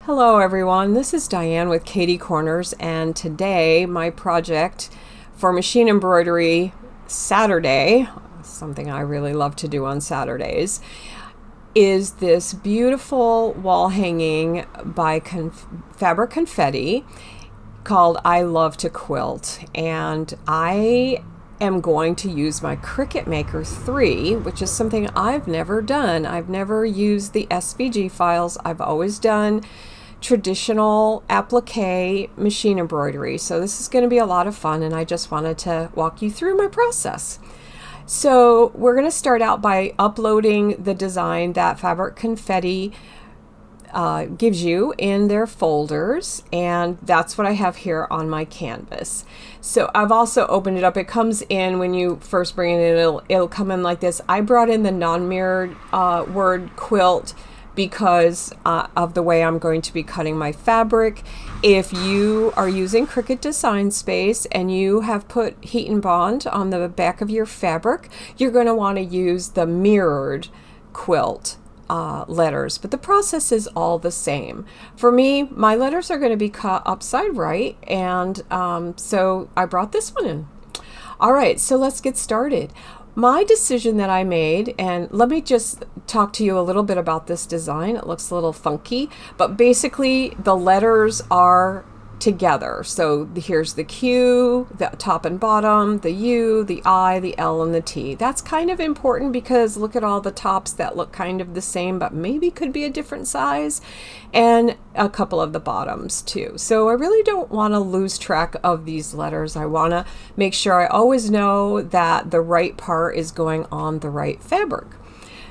Hello everyone, this is Diane with Katie Corners, and today my project for machine embroidery Saturday, something I really love to do on Saturdays, is this beautiful wall hanging by Fabric Confetti called I Love to Quilt. And I am going to use my Cricut Maker 3, which is something I've never done. I've never used the SVG files. I've always done traditional applique machine embroidery. So this is going to be a lot of fun, and I just wanted to walk you through my process. So we're going to start out by uploading the design that Fabric Confetti gives you in their folders, and that's what I have here on my canvas. So I've also opened it up. It comes in when you first bring it in, it'll come in like this. I brought in the non-mirrored word quilt because of the way I'm going to be cutting my fabric. If you are using Cricut Design Space and you have put heat and bond on the back of your fabric, you're going to want to use the mirrored quilt letters, but the process is all the same. For me, my letters are going to be cut upside right, and so I brought this one in. All right, so let's get started. My decision that I made, and let me just talk to you a little bit about this design. It looks a little funky, but basically the letters are together. So here's the Q, the top and bottom, the U, the I, the L, and the T. That's kind of important because look at all the tops that look kind of the same, but maybe could be a different size, and a couple of the bottoms too. So I really don't want to lose track of these letters. I want to make sure I always know that the right part is going on the right fabric.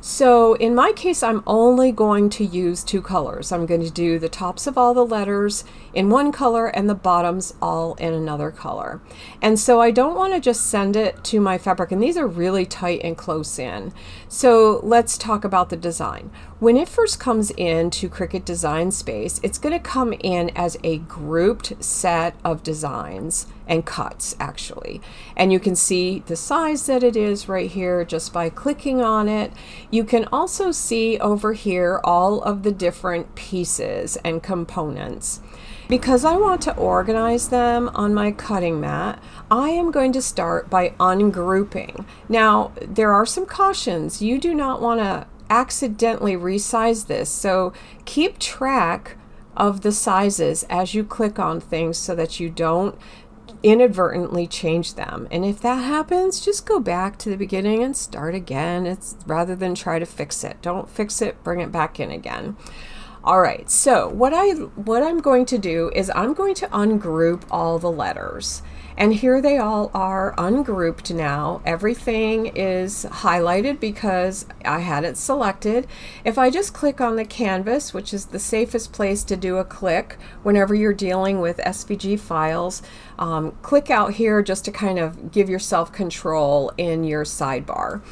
So in my case, I'm only going to use two colors. I'm going to do the tops of all the letters in one color and the bottoms all in another color. And so I don't want to just send it to my fabric, and these are really tight and close in. So let's talk about the design. When it first comes into Cricut Design Space, it's going to come in as a grouped set of designs and cuts, actually. And you can see the size that it is right here just by clicking on it. You can also see over here all of the different pieces and components. Because I want to organize them on my cutting mat, I am going to start by ungrouping. Now, there are some cautions. You do not want to accidentally resize this, so keep track of the sizes as you click on things so that you don't inadvertently change them. And if that happens, just go back to the beginning and start again. It's rather than try to fix it. Don't fix it, bring it back in again. All right, so what I'm going to do is I'm going to ungroup all the letters. And here they all are ungrouped now. Everything is highlighted because I had it selected. If I just click on the canvas, which is the safest place to do a click whenever you're dealing with SVG files, click out here just to kind of give yourself control in your sidebar.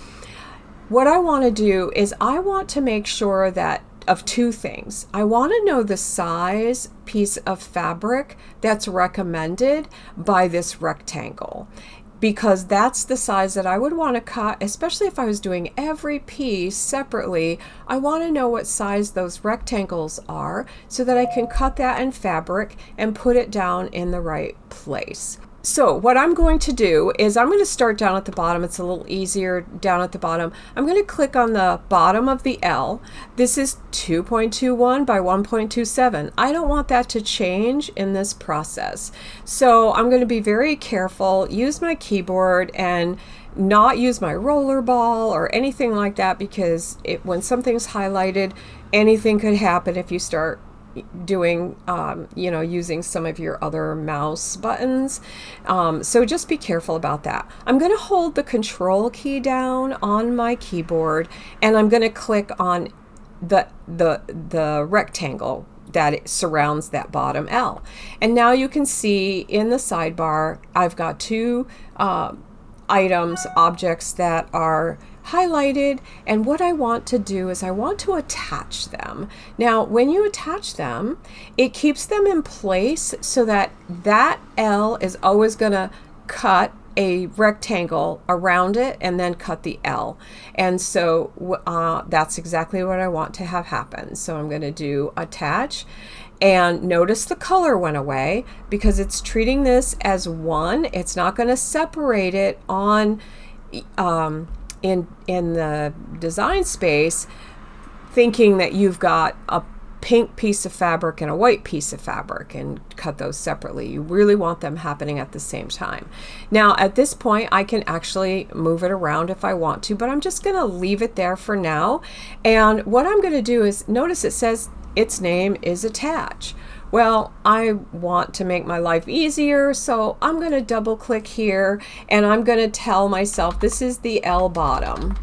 What I want to do is I want to make sure that of two things. I want to know the size piece of fabric that's recommended by this rectangle, because that's the size that I would want to cut, especially if I was doing every piece separately. I want to know what size those rectangles are so that I can cut that in fabric and put it down in the right place. So what I'm going to do is I'm going to start down at the bottom. It's a little easier down at the bottom. I'm going to click on the bottom of the L. This is 2.21 by 1.27. I don't want that to change in this process. So I'm going to be very careful, use my keyboard, and not use my roller ball or anything like that, because when something's highlighted, anything could happen if you start doing using some of your other mouse buttons, so just be careful about that. I'm going to hold the control key down on my keyboard, and I'm going to click on the rectangle that surrounds that bottom L, and now you can see in the sidebar I've got two objects that are highlighted, and what I want to do is I want to attach them. Now when you attach them, it keeps them in place so that that L is always going to cut a rectangle around it and then cut the L. And so that's exactly what I want to have happen. So I'm going to do attach. And notice the color went away because it's treating this as one. It's not going to separate it on in the design space, thinking that you've got a pink piece of fabric and a white piece of fabric and cut those separately. You really want them happening at the same time. Now at this point I can actually move it around if I want to, but I'm just going to leave it there for now. And what I'm going to do is, notice it says its name is attach. Well, I want to make my life easier, so I'm going to double click here and I'm going to tell myself this is the L bottom.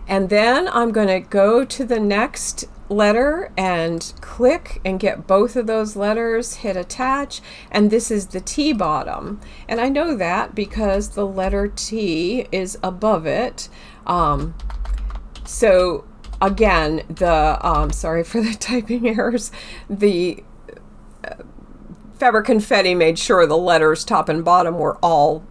And then I'm going to go to the next letter and click and get both of those letters, hit attach, and this is the T bottom. And I know that because the letter T is above it. So again, the sorry for the typing errors, the Fabric Confetti made sure the letters top and bottom were all,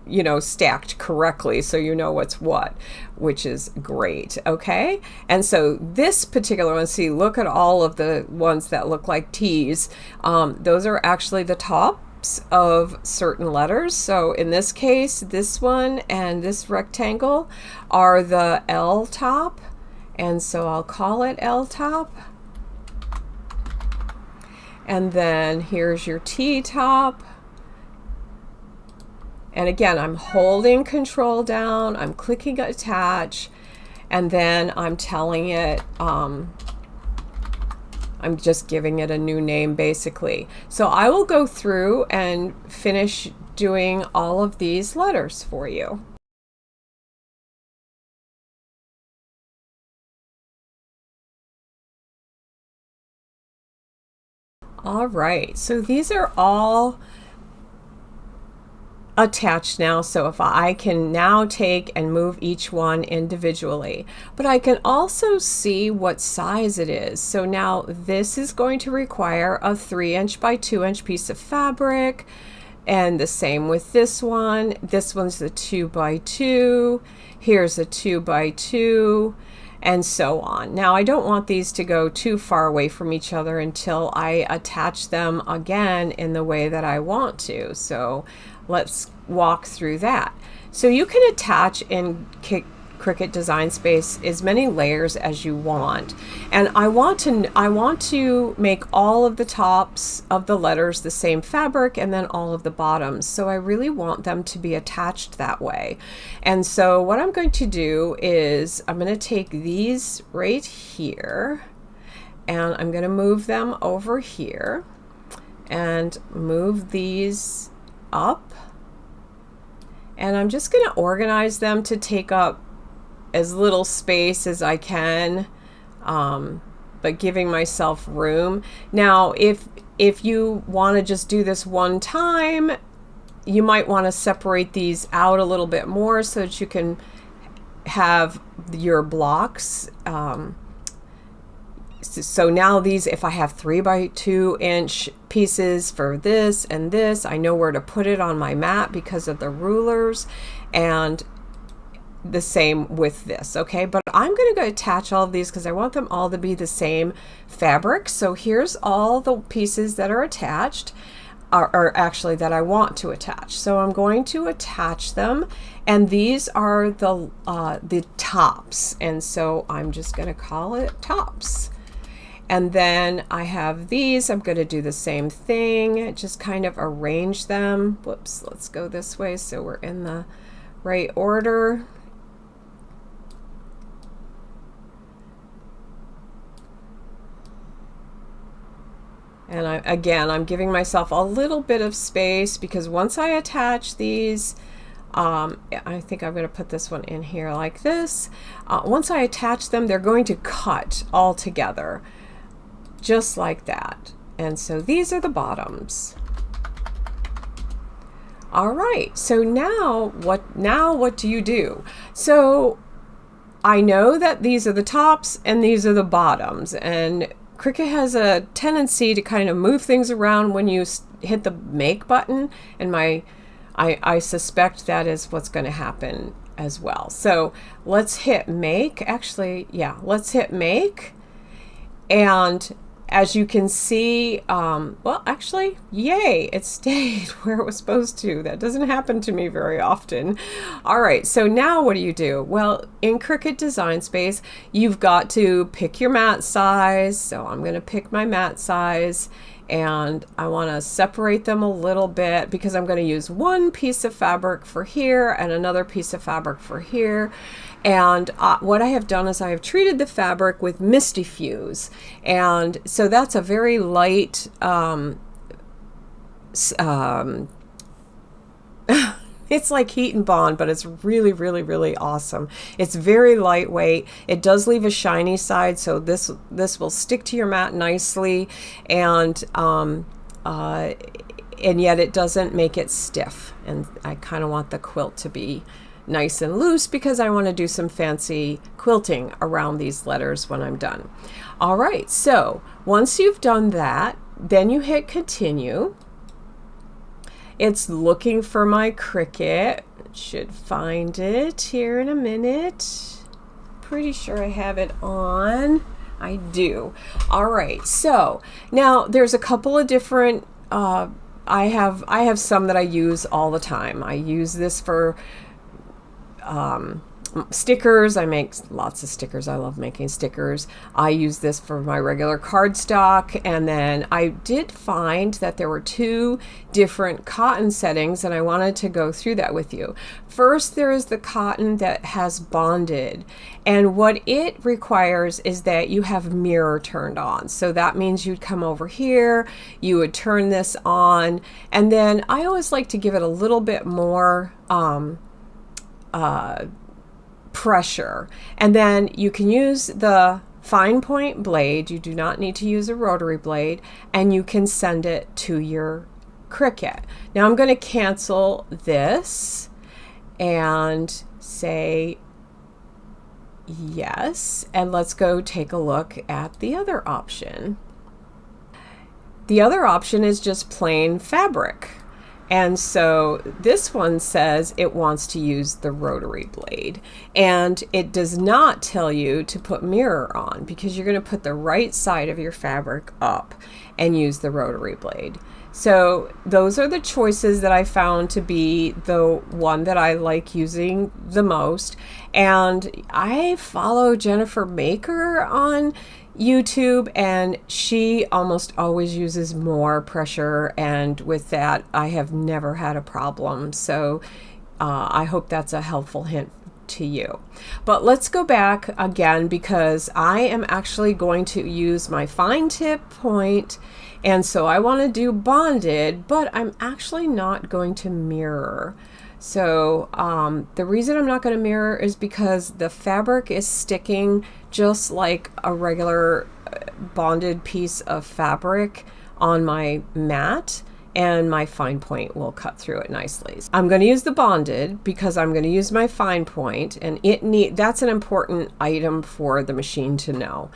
you know, stacked correctly, so you know what's what, which is great. Okay, and so this particular one, see, look at all of the ones that look like T's. Those are actually the tops of certain letters. So in this case, this one and this rectangle are the L top, and so I'll call it L top. And then here's your T top. And again, I'm holding control down, I'm clicking attach, and then I'm telling it, I'm just giving it a new name basically. So I will go through and finish doing all of these letters for you. All right, so these are all attached now, so if I can now take and move each one individually, but I can also see what size it is. So now this is going to require a 3" by 2" piece of fabric, and the same with this one. This one's the 2 by 2, here's a 2 by 2, and so on. Now I don't want these to go too far away from each other until I attach them again in the way that I want to. So let's walk through that. So you can attach in Cricut Design Space as many layers as you want, and I want to make all of the tops of the letters the same fabric and then all of the bottoms, so I really want them to be attached that way. And so what I'm going to do is I'm going to take these right here and I'm going to move them over here and move these up, and I'm just going to organize them to take up as little space as I can, but giving myself room. Now if you want to just do this one time, you might want to separate these out a little bit more so that you can have your blocks. So now these, if I have 3 by 2" pieces for this and this, I know where to put it on my mat because of the rulers, and the same with this. Okay, but I'm going to go attach all of these because I want them all to be the same fabric. So here's all the pieces that are attached, or actually that I want to attach. So I'm going to attach them, and these are the tops, and so I'm just going to call it tops. And then I have these, I'm going to do the same thing, just kind of arrange them. Whoops, let's go this way so we're in the right order. And I'm giving myself a little bit of space because once I attach these, I think I'm going to put this one in here like this. Once I attach them, they're going to cut all together, just like that. And so these are the bottoms. All right, so now what do you do? So I know that these are the tops and these are the bottoms, and Cricut has a tendency to kind of move things around when you hit the make button, and I suspect that is what's going to happen as well. So let's hit make. Actually, yeah, let's hit make, and as you can see, well, actually, yay, it stayed where it was supposed to. That doesn't happen to me very often. All right, so now what do? Well, in Cricut Design Space, you've got to pick your mat size. So I'm going to pick my mat size, and I want to separate them a little bit because I'm going to use one piece of fabric for here and another piece of fabric for here. And what I have done is I have treated the fabric with Misty Fuse, and so that's a very light it's like heat and bond, but it's really, really, really awesome. It's very lightweight. It does leave a shiny side, so this will stick to your mat nicely, and yet it doesn't make it stiff. And I kind of want the quilt to be nice and loose because I want to do some fancy quilting around these letters when I'm done. All right, so once you've done that, then you hit continue. It's looking for my Cricut. It should find it here in a minute. Pretty sure I have it on. I do. All right, so now there's a couple of different I have some that I use all the time. I use this for stickers. I make lots of stickers. I love making stickers. I use this for my regular cardstock, and then I did find that there were two different cotton settings, and I wanted to go through that with you. First, there is the cotton that has bonded, and what it requires is that you have mirror turned on. So that means you'd come over here, you would turn this on, and then I always like to give it a little bit more pressure, and then you can use the fine point blade. You do not need to use a rotary blade, and you can send it to your Cricut. Now I'm going to cancel this and say yes, and let's go take a look at the other option. The other option is just plain fabric. And so this one says it wants to use the rotary blade, and it does not tell you to put mirror on because you're going to put the right side of your fabric up and use the rotary blade. So those are the choices that I found to be the one that I like using the most. And I follow Jennifer Maker on YouTube, and she almost always uses more pressure, and with that I have never had a problem. So I hope that's a helpful hint to you. But let's go back again because I am actually going to use my fine tip point, and so I want to do bonded, but I'm actually not going to mirror. So the reason I'm not going to mirror is because the fabric is sticking just like a regular bonded piece of fabric on my mat, and my fine point will cut through it nicely. I'm going to use the bonded because I'm going to use my fine point, and that's an important item for the machine to know.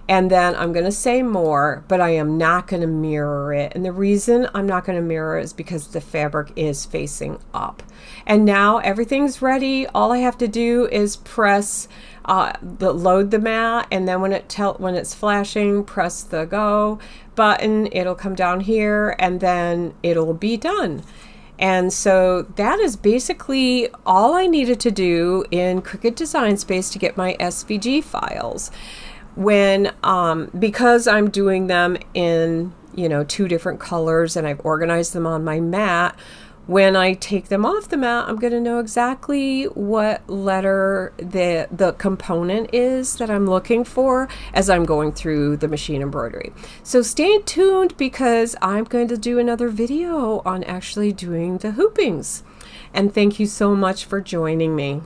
And then I'm going to say more, but I am not going to mirror it. And the reason I'm not going to mirror is because the fabric is facing up. And now everything's ready. All I have to do is press load the mat, and then when it's flashing, press the go button. It'll come down here, and then it'll be done. And so that is basically all I needed to do in Cricut Design Space to get my SVG files. Because I'm doing them in, two different colors, and I've organized them on my mat, when I take them off the mat, I'm going to know exactly what letter the component is that I'm looking for as I'm going through the machine embroidery. So stay tuned because I'm going to do another video on actually doing the hoopings. And thank you so much for joining me.